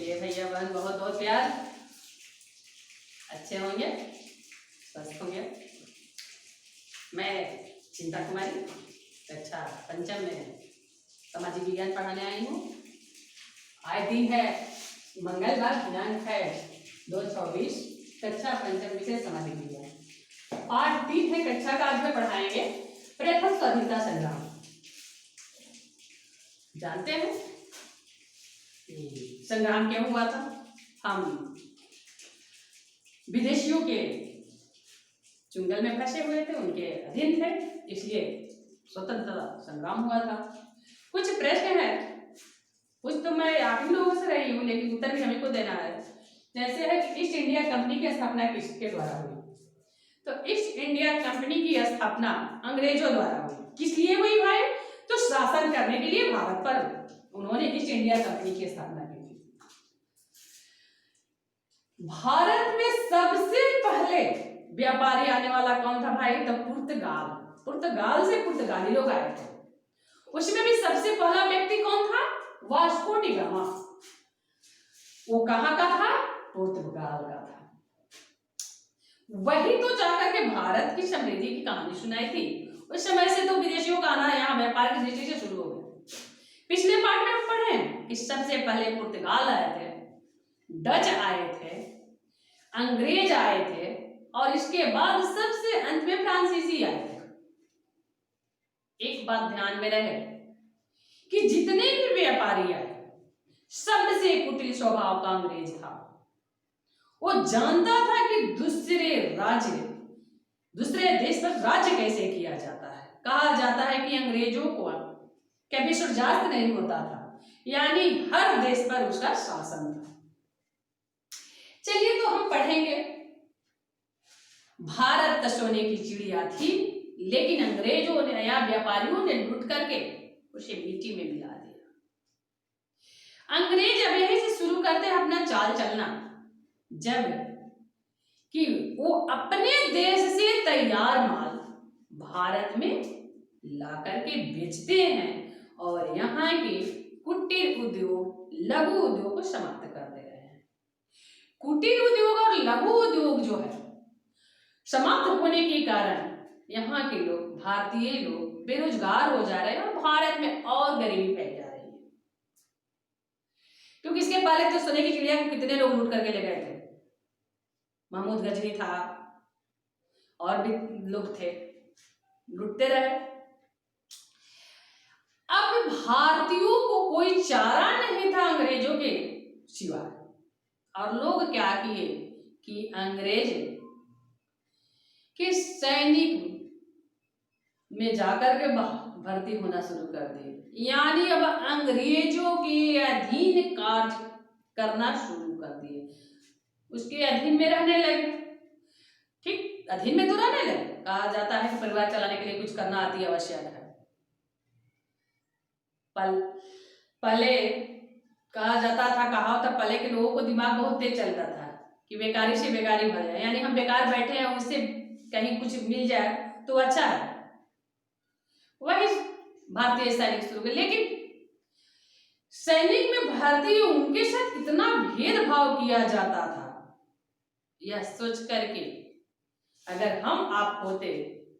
देखिए भैया बहन बहुत बहुत प्यार, अच्छे होंगे, स्वस्थ होंगे। मैं चिंता कुमारी कक्षा पंचम में सामाजिक विज्ञान पढ़ाने आई हूँ। आज दिन है मंगलवार, दिनांक है 2/24, कक्षा पंचम विषय सामाजिक विज्ञान। पाठ 3 है कक्षा का। आज में पढ़ाएंगे प्रथम स्वाधीनता संग्राम। जानते हैं संग्राम क्यों हुआ था? हम विदेशियों के चुंगल में फंसे हुए थे, उनके अधीन थे, इसलिए स्वतंत्रता संग्राम हुआ था। कुछ प्रश्न है, कुछ तो मैं आप ही लोगों से रही हूँ, लेकिन उत्तर भी हमें को देना है। जैसे है कि ईस्ट इंडिया कंपनी की स्थापना किसके द्वारा हुई? तो ईस्ट इंडिया कंपनी की स्थापना अंग्रेजों द्वारा हुई। किस लिए हुई भाई? तो शासन करने के लिए भारत पर उन्होंने ईस्ट इंडिया कंपनी की स्थापना की थी। भारत में सबसे पहले व्यापारी आने वाला कौन था भाई? तो पुर्तगाल। पुर्तगाल से पुर्तगाली लोग आए थे। उसमें भी सबसे पहला व्यक्ति कौन था? Vasco D gamma. वो कहाँ का था? पुर्तगाल का था। वही तो जाकर के भारत की समृद्धि की कहानी सुनाई थी। उस समय से तो विदेशियों का आना यहाँ व्यापार की दृष्टि से शुरू हो गया। पिछले पार्ट में हम पढ़े कि सबसे पहले पुर्तगाल आए थे, डच आए थे, अंग्रेज आए थे, और इसके बाद सबसे अंत में फ्रांसीसी आए थे। एक बात ध्यान में रहे कि जितने भी व्यापारी आए, सबसे कुटिल स्वभाव का अंग्रेज था। वो जानता था कि दूसरे देश पर राज्य कैसे किया जाता है। कहा जाता है कि अंग्रेजों को कभी सूर्यास्त नहीं होता था, यानी हर देश पर उसका शासन था। चलिए तो हम पढ़ेंगे। भारत सोने की चिड़िया थी, लेकिन अंग्रेजों ने या व्यापारियों ने लूट करके उसे मिट्टी में मिला दिया। अंग्रेज अब यहीं से शुरू करते हैं अपना चाल चलना, जब कि वो अपने देश से तैयार माल भारत में ला करके बेचते हैं और यहाँ के कुटीर उद्योग, लघु उद्योग को समाप्त कर दे रहे हैं। कुटीर उद्योग और लघु उद्योग जो है समाप्त होने के कारण यहाँ के लोग, भारतीय लोग बेरोजगार हो जा रहे हैं और भारत में और गरीबी फैल जा रही है। क्योंकि इसके पहले तो सोने की चिड़िया को कितने लोग लूट करके ले गए थे। महमूद गजनी था और भी लोग थे, लूटते रहे। अब भारतीयों को कोई चारा नहीं था अंग्रेजों के सिवाय, और लोग क्या किए कि अंग्रेज के सैनिक में जाकर के भर्ती होना शुरू कर दिए, यानी अब अंग्रेजों के अधीन कार्य करना शुरू कर दिए, उसके अधीन में रहने लगे। ठीक, अधीन में तो रहने लगे। कहा जाता है कि परिवार चलाने के लिए कुछ करना आती आवश्यक है। पहले कहा जाता था, कहावत, पहले के लोगों को दिमाग बहुत तेज चलता था कि बेकारी से बेकारी भर जाए, यानी हम बेकार बैठे हैं, उससे कहीं कुछ मिल जाए तो अच्छा है। वही भारतीय सैनिक शुरू हुए, लेकिन सैनिक में भर्ती उनके साथ कितना भेदभाव किया जाता था, यह सोच करके अगर हम आप होते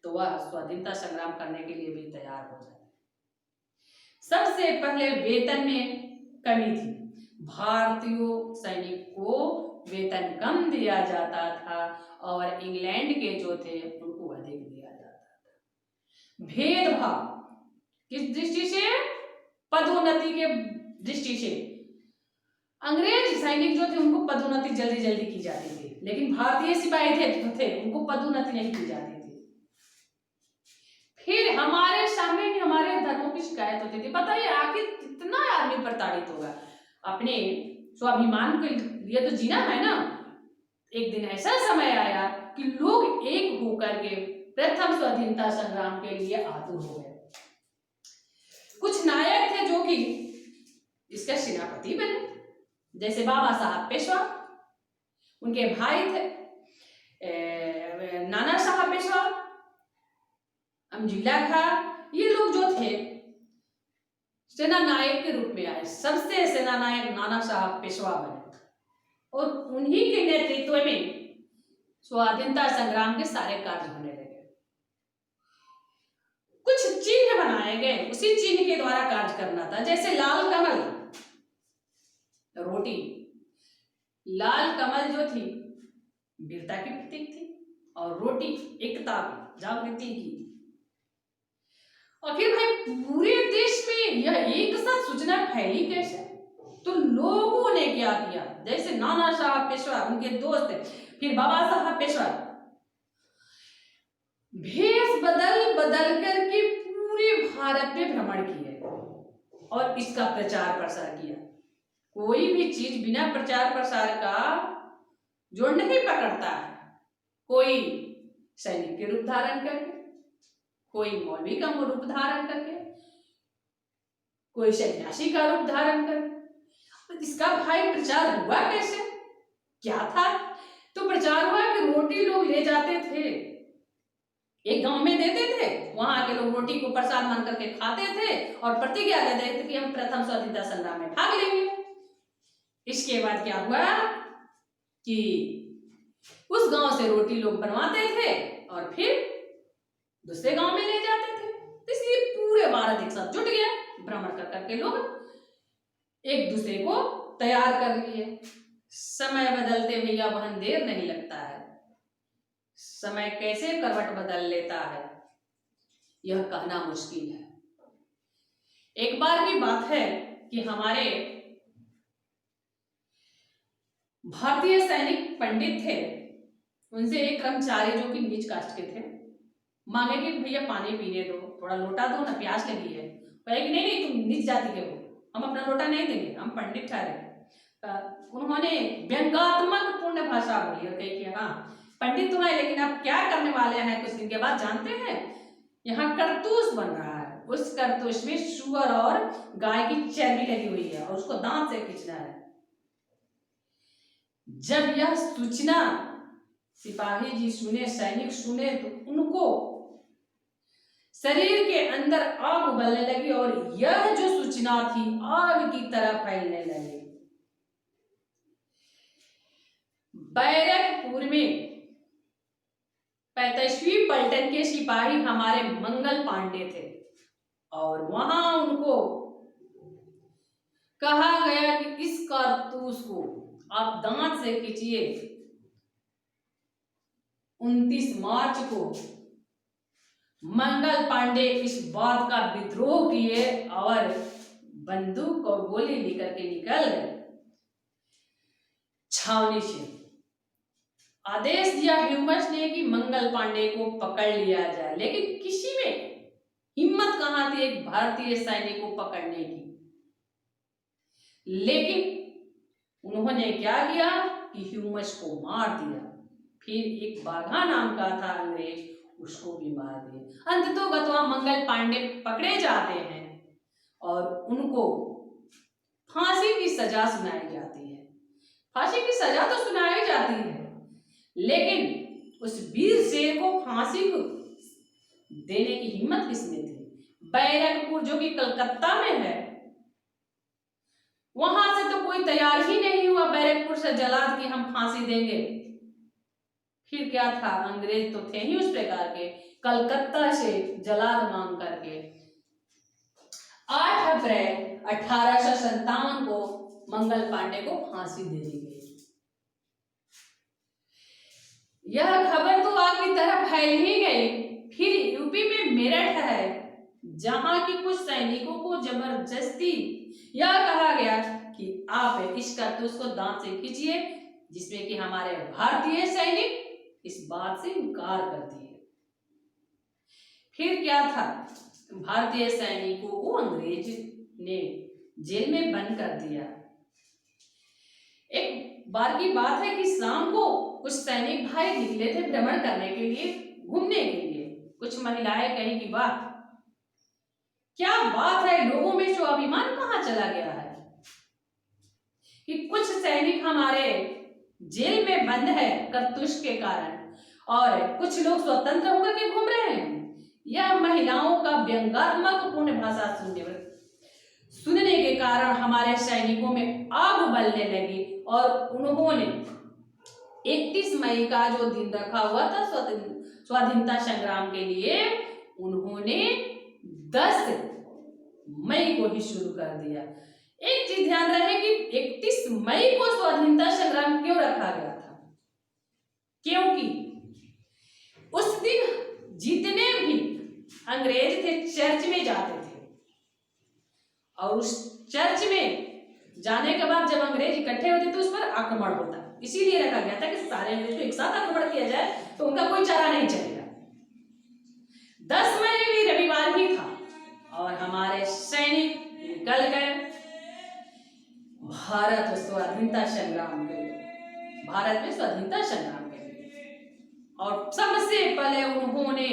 तो वह स्वाधीनता संग्राम करने के लिए भी तैयार हो जाते। सबसे पहले वेतन में कमी थी। भारतीयों सैनिक को वेतन कम दिया जाता था और इंग्लैंड के जो थे उनको अधिक दिया जाता था। भेदभाव किस दृष्टि से? पदोन्नति के दृष्टि से। अंग्रेज सैनिक जो थे उनको पदोन्नति जल्दी जल्दी की जाती थी, लेकिन भारतीय सिपाही थे उनको पदोन्नति नहीं की जाती थी। फिर हमारे सामने भी हमारे धर्मों की शिकायत होती थी। बताइए आखिर कितना आदमी प्रताड़ित होगा? अपने स्वाभिमान के लिए तो जीना है ना। एक दिन ऐसा समय आया कि लोग एक होकर के प्रथम स्वाधीनता संग्राम के लिए आतुर हो गए। कुछ नायक थे जो कि इसका सेनापति बने, जैसे बाबा साहब पेशवा, उनके भाई थे नाना साहब पेशवा, अमजुल्ला खां। ये लोग जो थे सेना नायक के रूप में आए। सबसे सेना नायक नाना साहब पेशवा बने और उन्हीं के नेतृत्व में स्वाधीनता संग्राम के सारे कार्य होने लगे। कुछ चिन्ह बनाए गए, उसी चिन्ह के द्वारा कार्य करना था। जैसे लाल कमल, रोटी, लाल कमल जो थी वीरता की प्रतीक थी और रोटी एकता की, जागृति की। आखिर भाई पूरे देश में यह एक साथ सूचना फैली कैसे? तो लोगों ने क्या किया, जैसे नाना साहब पेशवा, उनके दोस्त थे, फिर बाबा साहब पेशवा, भेष बदल बदल करके पूरे भारत में भ्रमण किए और इसका प्रचार प्रसार किया। कोई भी चीज बिना प्रचार प्रसार का जोड़ नहीं पकड़ता है। कोई सैनिक के रूप धारण करके, कोई मौलवी का रूप धारण करके, कोई सन्यासी का रूप धारण करके। इसका भाई प्रचार हुआ कैसे, क्या था? तो प्रचार हुआ कि रोटी लोग ले जाते थे, एक गांव में देते थे, वहां के लोग रोटी को प्रसाद मान करके खाते थे और प्रतिज्ञा लेते थे कि हम प्रथम स्वतंत्रता संग्राम में भाग लेंगे। इसके बाद क्या हुआ कि उस गांव से रोटी लोग बनवाते थे और फिर दूसरे गांव में ले जाते थे। इसलिए पूरे भारत एक साथ जुट गया, भ्रमण कर करके लोग एक दूसरे को तैयार कर लिए। समय बदलते भैया बहन देर नहीं लगता है। समय कैसे करवट बदल लेता है यह कहना मुश्किल है। एक बार की बात है कि हमारे भारतीय सैनिक पंडित थे, उनसे एक कर्मचारी जो कि नीच कास्ट के थे मांगे कि भैया पानी पीने दो, थोड़ा लोटा दो ना, प्यास लगी है। कहे कि नहीं तुम नीच जाति के हो, हम अपना लोटा नहीं देंगे, हम पंडित ठहरे। उन्होंने व्यंग्यात्मक पूर्ण भाषा बोली और कही कि हाँ पंडित तो है, लेकिन आप क्या करने वाले हैं कुछ दिन के बाद जानते हैं, यहाँ करतूस बन रहा है। उस करतूस में सुअर और गाय की चर्बी लगी हुई है और उसको दांत से खींचना है। जब यह सूचना सिपाही जी सुने, सैनिक सुने, तो उनको शरीर के अंदर आग उबलने लगी और यह जो सूचना थी आग की तरह फैलने लगी। बैरकपुर में 35वीं पलटन के सिपाही हमारे मंगल पांडे थे और वहां उनको कहा गया कि इस कारतूस को आप दांत से खींचिए। 29 मार्च को मंगल पांडे इस बात का विद्रोह किए और बंदूक और गोली लेकर के निकल गए। छावनी से आदेश दिया ह्यूमस ने कि मंगल पांडे को पकड़ लिया जाए, लेकिन किसी में हिम्मत कहां थी एक भारतीय सैनिक को पकड़ने की। लेकिन उन्होंने क्या किया कि ह्यूमस को मार दिया। फिर एक बाघा नाम का था अंग्रेज, उसको भी मार दिया। अंततोगत्वा मंगल पांडे पकड़े जाते हैं और उनको फांसी की सजा सुनाई जाती है। फांसी की सजा तो सुनाई जाती है, लेकिन उस वीर शेर को फांसी को देने की हिम्मत किसने थी? बैरकपुर जो कि कलकत्ता में है, वहां से तो कोई तैयार ही नहीं हुआ बैरकपुर से जलाद की हम फांसी देंगे। फिर क्या था, अंग्रेज तो थे ही उस प्रकार के, कलकत्ता से जलाद मांग करके 8 अप्रैल 1857 को मंगल पांडे को फांसी दे दी गई। यह खबर तो आग की तरह फैल ही गई। फिर यूपी में मेरठ है, जहां की कुछ सैनिकों को जबरदस्ती यह कहा गया कि आप इस कारतूस को दांत से खींचिए, जिसमें कि हमारे भारतीय सैनिक इस बात से इनकार कर दिए। फिर क्या था, भारतीय सैनिकों को अंग्रेज ने जेल में बंद कर दिया। एक बार की बात है कि शाम को कुछ सैनिक भाई निकले थे भ्रमण करने के लिए, घूमने के लिए। कुछ महिलाएं कहीं कि वाह क्या बात है, लोगों में स्वाभिमान कहां चला गया है कि कुछ सैनिक हमारे जेल में बंद है करतूस के कारण और कुछ लोग स्वतंत्र होकर के घूम रहे हैं। यह महिलाओं का व्यंग्यात्मक पूर्ण भाषा सुनने के कारण हमारे सैनिकों में आग उबलने लगी और उन्होंने 31 मई का जो दिन रखा हुआ था स्वाधीनता संग्राम के लिए, उन्होंने 10 मई को ही शुरू कर दिया। एक चीज ध्यान रहे कि 31 मई को स्वाधीनता संग्राम क्यों रखा गया था? क्योंकि उस दिन जितने भी अंग्रेज थे चर्च में जाते थे, और उस चर्च में जाने के बाद जब अंग्रेज इकट्ठे होते तो उस पर आक्रमण होता, इसीलिए रखा गया था कि सारे अंग्रेज को एक साथ आक्रमण किया जाए तो उनका कोई चारा नहीं चलेगा। 10 मई भी रविवार ही था और हमारे सैनिक निकल गए भारत स्वाधीनता संग्राम के लिए, भारत में स्वाधीनता संग्राम के लिए। और सबसे पहले उन्होंने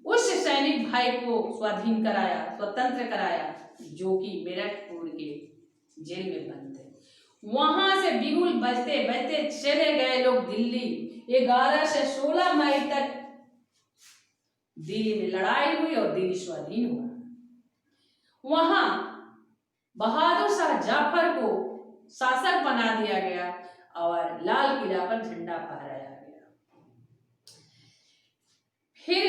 उस सैनिक भाई को स्वाधीन कराया, स्वतंत्र कराया, जो कि मेरठपुर के जेल में बंद थे। वहां से बिगुल बजते बजते चले गए लोग दिल्ली। 11 से 16 मई तक दिल्ली में लड़ाई हुई और दिल्ली स्वाधीन हुआ। वहां बहादुर शाह जफर को शासक बना दिया गया और लाल किला पर झंडा फहराया गया। फिर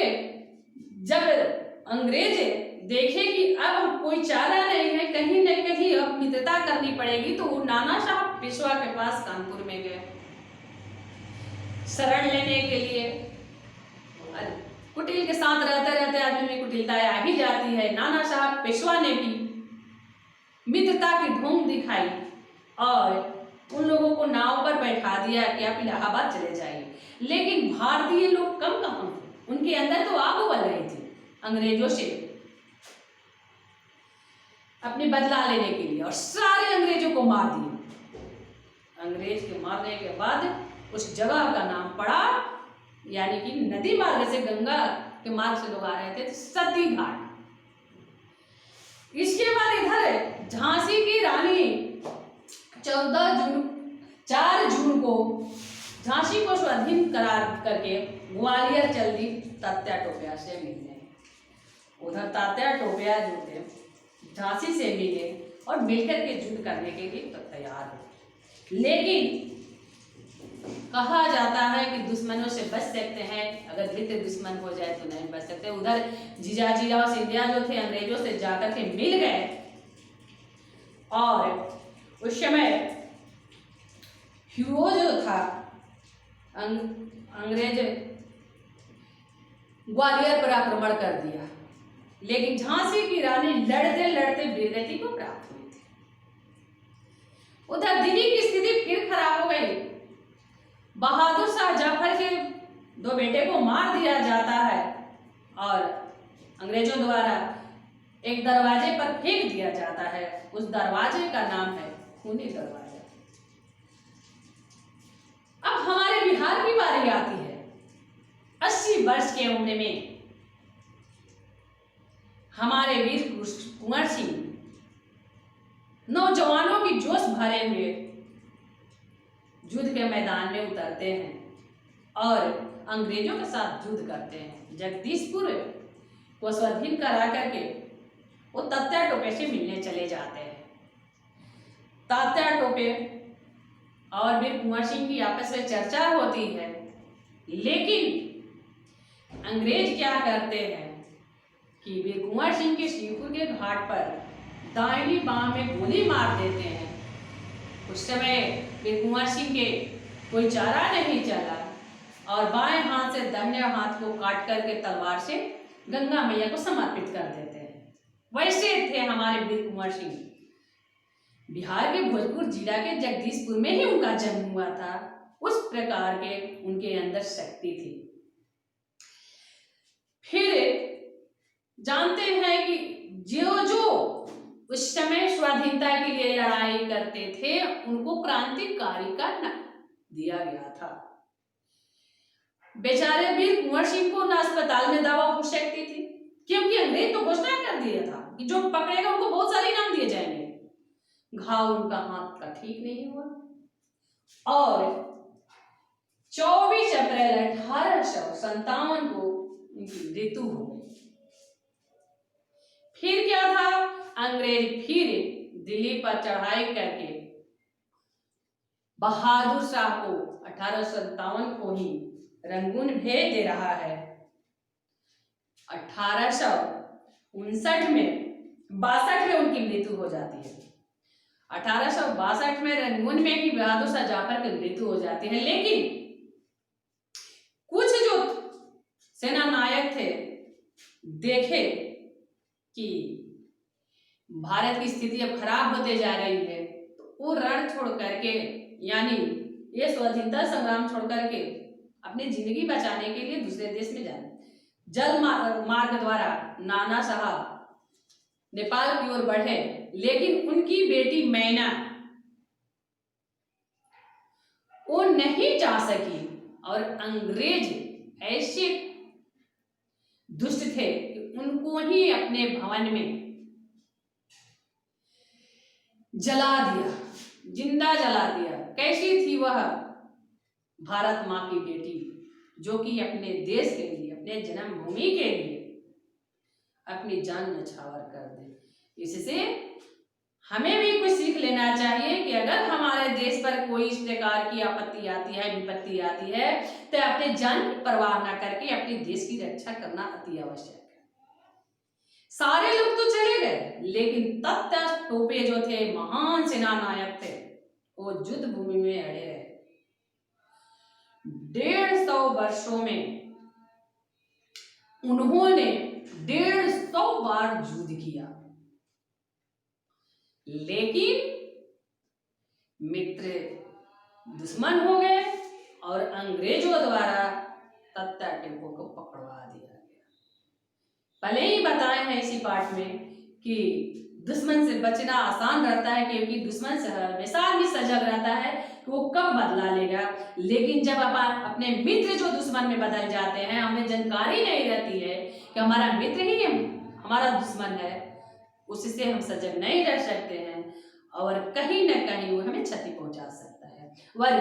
जब अंग्रेज देखे कि अब कोई चारा नहीं है, कहीं न कहीं अब मित्रता करनी पड़ेगी, तो वो नाना साहब पेशवा के पास कानपुर में गए शरण लेने के लिए। कुटिल के साथ रहते रहते आदमी में कुटिलताएं आ ही जाती है। नाना साहब पेशवा ने भी मित्रता की ढोंग दिखाई और उन लोगों को नाव पर बैठा दिया कि आप इलाहाबाद चले जाइए। लेकिन भारतीय लोग कम कहाँ थे, उनके अंदर तो आग उबल रही थी अंग्रेजों से अपने बदला लेने के लिए, और सारे अंग्रेजों को मार दिए। अंग्रेज के मारने के बाद उस जगह का नाम पड़ा, यानी कि नदी मार्ग से, गंगा के मार्ग से लोग आ रहे थे, सती घाट। इसके बाद इधर झांसी की रानी 4 जून को झांसी को स्वाधीन करार करके ग्वालियर चल दी तात्या टोपे से मिलने। उधर तात्या टोपे जो थे झांसी से मिले और मिलकर के युद्ध करने के लिए तो तैयार हो। लेकिन कहा जाता है कि दुश्मनों से बच सकते हैं, अगर मित्र दुश्मन हो जाए तो नहीं बच सकते। उधर जीजाजी और सिंधिया जो थे अंग्रेजों से जाकर के मिल गए, और उस समय हीरो जो था अंग्रेज ग्वालियर पर आक्रमण कर दिया। लेकिन झांसी की रानी लड़ते लड़ते वीरगति को प्राप्त हुई थी। उधर दिल्ली की स्थिति फिर खराब हो गई। बहादुर शाह जफर के 2 बेटे को मार दिया जाता है और अंग्रेजों द्वारा एक दरवाजे पर फेंक दिया जाता है। उस दरवाजे का नाम है खूनी दरवाजा। अब हमारे बिहार की बारी आती है। 80 वर्ष की उम्र में हमारे वीर कुंवर सिंह नौजवानों की जोश भरे हुए युद्ध के मैदान में उतरते हैं और अंग्रेजों के साथ युद्ध करते हैं। जगदीशपुर को स्वाधीन करा करके वो तात्या टोपे से मिलने चले जाते हैं। तात्या टोपे और वीर कुंवर सिंह की आपस में चर्चा होती है, लेकिन अंग्रेज क्या करते हैं कि वीर कुंवर सिंह के शिवपुर के घाट पर दाहिनी बांह में गोली मार देते हैं। उस समय वीर कुंवर सिंह के कोई चारा नहीं चला और बाएं हाथ से दाहिने हाथ को काट करके तलवार से गंगा मैया को समर्पित कर देते हैं। वैसे थे हमारे वीर कुंवर सिंह। बिहार के भोजपुर जिला के जगदीशपुर में ही उनका जन्म हुआ था। उस प्रकार के उनके अंदर शक्ति थी। फिर जानते हैं कि जो जो उस समय स्वाधीनता के लिए लड़ाई करते थे उनको क्रांतिकारी का नाम दिया गया था। बेचारे वीर कुंवर सिंह को ना अस्पताल में दवा हो सकती थी, क्योंकि अंग्रेज तो घोषणा कर दिया था कि जो पकड़ेगा उनको बहुत सारे इनाम दिए जाएंगे। घाव उनका हाथ का ठीक नहीं हुआ और 24 अप्रैल 1857 को उनकी मृत्यु हो गई। फिर क्या था, अंग्रेज फिर दिल्ली पर चढ़ाई करके बहादुर शाह को 1857 को ही रंगून भेज दे रहा है। 1859 में 62 में उनकी मृत्यु हो जाती है। 1862 में रंगून में ही बहादुर शाह जाफर की मृत्यु हो जाती है। लेकिन कुछ जो सेना नायक थे, देखे कि भारत की स्थिति अब खराब होते जा रही है, तो वो रण छोड़ करके, यानी ये स्वतंत्रता संग्राम छोड़ करके अपनी जिंदगी बचाने के लिए दूसरे देश में जाए। जल मार्ग द्वारा नाना साहब नेपाल की ओर बढ़े, लेकिन उनकी बेटी मैना वो नहीं जा सकी और अंग्रेज ऐसे दुष्ट थे कि उनको ही अपने भवन में जला दिया, जिंदा जला दिया। कैसी थी वह भारत माँ की बेटी, जो कि अपने देश के लिए, अपने जन्मभूमि के लिए अपनी जान न्यौछावर कर दे। इससे हमें भी कुछ सीख लेना चाहिए कि अगर हमारे देश पर कोई इस प्रकार की आपत्ति आती है, विपत्ति आती है, तो अपने जान की परवाह न करके अपने देश की रक्षा करना अति आवश्यक है। सारे लोग तो चले गए, लेकिन तात्या टोपे जो थे, महान सेना नायक थे, वो युद्ध भूमि में अड़े रहे। 150 वर्षों में उन्होंने 150 बार युद्ध किया, लेकिन मित्र दुश्मन हो गए और अंग्रेजों द्वारा तात्या टोपे को पकड़वा दिया गया। पहले ही बताए हैं इसी पाठ में कि दुश्मन से बचना आसान रहता है, क्योंकि दुश्मन से हमेशा आदमी सजग रहता है कि वो कब बदला लेगा। लेकिन जब आप अपने मित्र जो दुश्मन में बदल जाते हैं, हमें जानकारी नहीं रहती है कि हमारा मित्र ही हमारा दुश्मन है, उससे हम सजग नहीं रह सकते हैं और कहीं न कहीं वो हमें क्षति पहुंचा सकता है।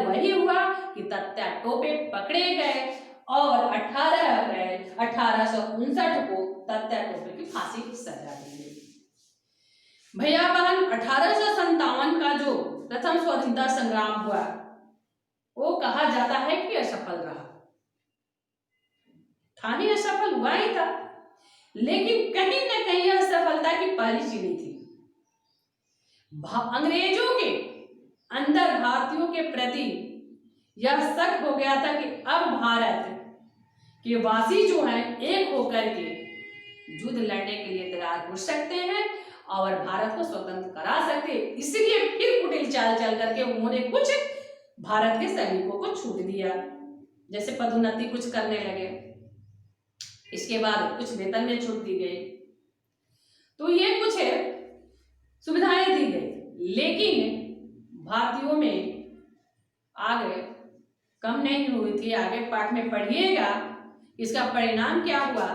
वही हुआ कि तात्या टोपे पकड़े गए और 18 अप्रैल 1859 को तात्या टोपे की फांसी की सजा दी गई। भैया बहन, 1857 का जो प्रथम स्वतंत्रता संग्राम हुआ, वो कहा जाता है कि असफल रहा था, ही असफल हुआ ही था, लेकिन कहीं न कहीं यह सफलता की पहली सीढ़ी थी। अंग्रेजों के अंदर भारतीयों के प्रति यह शक हो गया था कि अब भारत के वासी जो हैं एक होकर के युद्ध लड़ने के लिए तैयार हो सकते हैं और भारत को स्वतंत्र करा सकते। इसलिए फिर कुटिल चाल चल करके उन्होंने कुछ भारत के सैनिकों को छूट दिया, जैसे पदोन्नति कुछ करने लगे, इसके बाद कुछ वेतन में छूट दी गई, तो ये कुछ सुविधाएं दी गई। लेकिन भारतीयों में आगे कम नहीं हुई थी। आगे पाठ में पढ़िएगा इसका परिणाम क्या हुआ,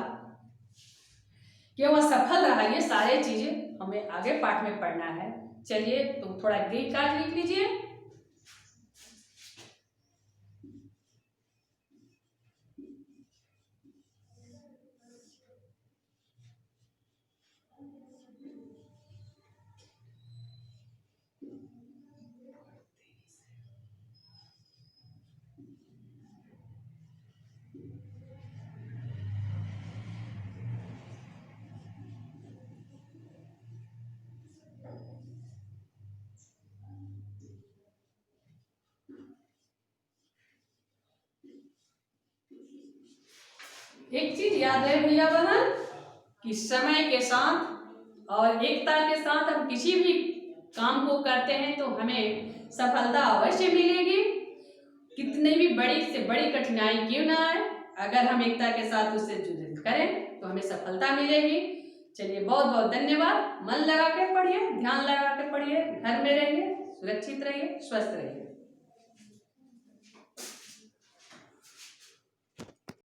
कि वह सफल रहा। ये सारे चीजें हमें आगे पाठ में पढ़ना है। चलिए तो थोड़ा ग्रीन कार्ड लिख लीजिए। एक चीज याद रहे भैया बहन कि समय के साथ और एकता के साथ हम किसी भी काम को करते हैं तो हमें सफलता अवश्य मिलेगी। कितनी भी बड़ी से बड़ी कठिनाई क्यों ना आए, अगर हम एकता के साथ उससे जुड़ करें तो हमें सफलता मिलेगी। चलिए बहुत बहुत धन्यवाद। मन लगा के पढ़िए, ध्यान लगा के पढ़िए, घर में रहिए, सुरक्षित रहिए, स्वस्थ रहिए।